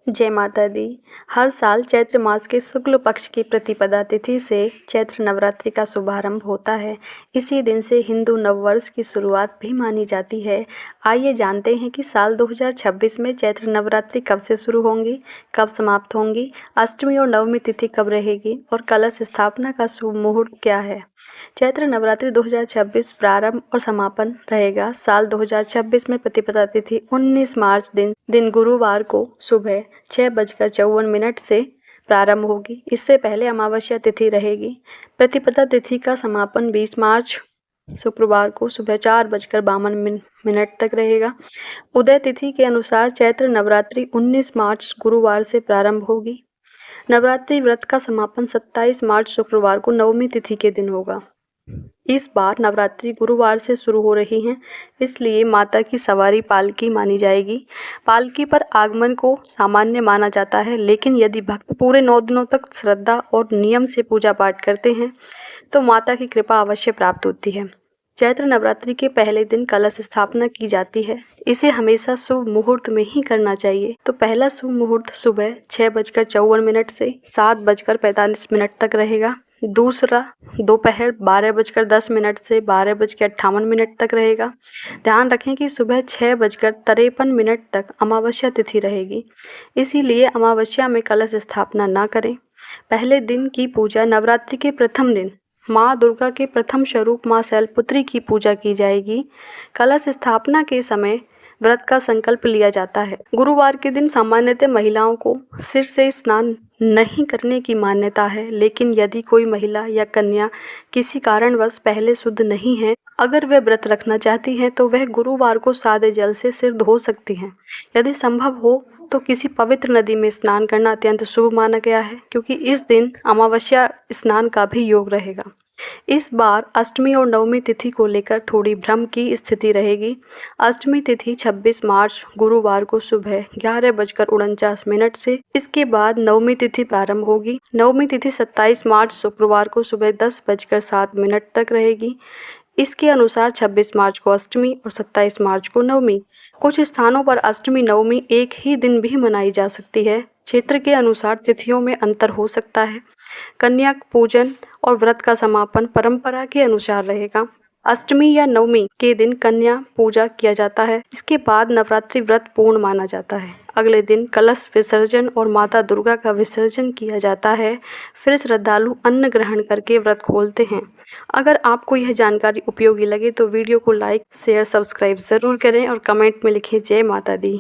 जय माता दी। हर साल चैत्र मास के शुक्ल पक्ष की प्रतिपदा तिथि से चैत्र नवरात्रि का शुभारंभ होता है। इसी दिन से हिंदू नववर्ष की शुरुआत भी मानी जाती है। आइए जानते हैं कि साल 2026 में चैत्र नवरात्रि कब से शुरू होंगी, कब समाप्त होंगी, अष्टमी और नवमी तिथि कब रहेगी और कलश स्थापना का शुभ मुहूर्त क्या है। चैत्र नवरात्रि 2026 प्रारंभ और समापन रहेगा। साल 2026 में प्रतिपदा तिथि 19 मार्च दिन गुरुवार को सुबह 6:54 से प्रारंभ होगी। इससे पहले अमावस्या तिथि रहेगी। प्रतिपदा तिथि का समापन 20 मार्च शुक्रवार को सुबह 4:52 तक रहेगा। उदय तिथि के अनुसार चैत्र नवरात्रि 19 मार्च गुरुवार से प्रारंभ होगी। नवरात्रि व्रत का समापन 27 मार्च शुक्रवार को नवमी तिथि के दिन होगा। इस बार नवरात्रि गुरुवार से शुरू हो रही हैं, इसलिए माता की सवारी पालकी मानी जाएगी। पालकी पर आगमन को सामान्य माना जाता है, लेकिन यदि भक्त पूरे 9 दिनों तक श्रद्धा और नियम से पूजा पाठ करते हैं तो माता की कृपा अवश्य प्राप्त होती है। चैत्र नवरात्रि के पहले दिन कलश स्थापना की जाती है। इसे हमेशा शुभ मुहूर्त में ही करना चाहिए। तो पहला शुभ मुहूर्त सुबह 6:54 से 7:45 तक रहेगा। दूसरा दोपहर 12:10 से 12:58 तक रहेगा। ध्यान रखें कि सुबह 6:53 तक अमावस्या तिथि रहेगी, इसीलिए अमावस्या में कलश स्थापना ना करें। पहले दिन की पूजा नवरात्रि के प्रथम दिन माँ दुर्गा के प्रथम स्वरूप माँ शैलपुत्री की पूजा की जाएगी। कलश स्थापना के समय व्रत का संकल्प लिया जाता है। गुरुवार के दिन सामान्यतः महिलाओं को सिर से स्नान नहीं करने की मान्यता है, लेकिन यदि कोई महिला या कन्या किसी कारणवश पहले शुद्ध नहीं है, अगर वह व्रत रखना चाहती हैं तो वह गुरुवार को सादे जल से सिर धो सकती हैं। यदि संभव हो तो किसी पवित्र नदी में स्नान करना अत्यंत शुभ माना गया है, क्योंकि इस दिन अमावस्या स्नान का भी योग रहेगा। इस बार अष्टमी और नवमी तिथि को लेकर थोड़ी भ्रम की स्थिति रहेगी। अष्टमी तिथि 26 मार्च गुरुवार को सुबह 11:49 से, इसके बाद नवमी तिथि प्रारंभ होगी। नवमी तिथि 27 मार्च शुक्रवार को सुबह 10:07 तक रहेगी। इसके अनुसार 26 मार्च को अष्टमी और 27 मार्च को नवमी। कुछ स्थानों पर अष्टमी नवमी एक ही दिन भी मनाई जा सकती है। क्षेत्र के अनुसार तिथियों में अंतर हो सकता है। कन्या पूजन और व्रत का समापन परंपरा के अनुसार रहेगा। अष्टमी या नवमी के दिन कन्या पूजा किया जाता है। इसके बाद नवरात्रि व्रत पूर्ण माना जाता है। अगले दिन कलश विसर्जन और माता दुर्गा का विसर्जन किया जाता है। फिर श्रद्धालु अन्न ग्रहण करके व्रत खोलते हैं। अगर आपको यह जानकारी उपयोगी लगे तो वीडियो को लाइक, शेयर, सब्सक्राइब ज़रूर करें और कमेंट में लिखें जय माता दी।